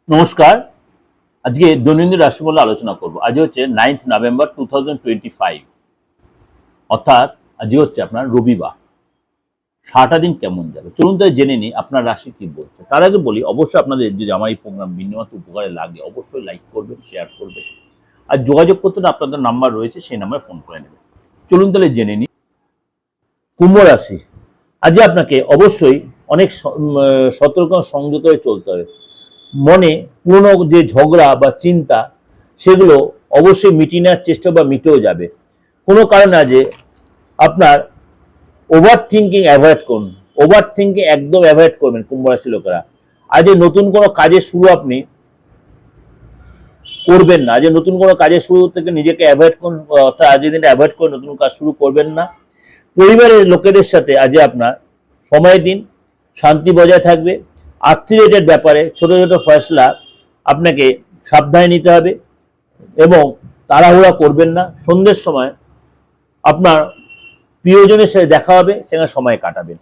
নমস্কার। আজকে দৈনন্দিন রাশিফল আলোচনা করব। আজ হচ্ছে 9th নভেম্বর 2025, অর্থাৎ আজকে হচ্ছে আপনার রবিবার। সারাটা দিন কেমন যাবে চলুন তাই জেনে নিই আপনার রাশি কি বলছে। তার আগে বলি, অবশ্যই আপনাদের যদি আমার এই প্রোগ্রাম বিন্দুমাত্র উপকারে লাগে অবশ্যই লাইক করবেন, শেয়ার করবেন, আর যোগাযোগ করতে আপনাদের নাম্বার রয়েছে, সেই নাম্বারে ফোন করে নেবেন। চলুন তাহলে জেনে নিই। কুম্ভ রাশি, আজকে আপনাকে অবশ্যই অনেক সতর্ক সংযত হয়ে চলতে হবে। মনে পুরনো যে ঝগড়া বা চিন্তা সেগুলো অবশ্যই মিটিয়ে নেওয়ার চেষ্টা বা মিটেও যাবে। কোনো কারণে আজকে আপনার ওভার থিঙ্কিং অ্যাভয়েড করুন। ওভার থিঙ্কিং একদম অ্যাভয়েড করবেন কুম্ভ রাশির লোকেরা। আজকে নতুন কোনো কাজের শুরু আপনি করবেন না। আজকে নতুন কোনো কাজের শুরু থেকে নিজেকে অ্যাভয়েড করুন, অর্থাৎ আজকের দিনটা অ্যাভয়েড করে নতুন কাজ শুরু করবেন না। পরিবারের লোকেদের সাথে আজকে আপনার সময় দিন, শান্তি বজায় থাকবে। আর্থিক রিলেটেড ব্যাপারে ছোট ছোট ফয়সলা আপনাকে সাবধানে নিতে হবে এবং তাড়াহুড়া করবেন না। সন্ধ্যের সময় আপনার প্রিয়জনের সাথে দেখা হবে, সেখানে সময় কাটাবেন।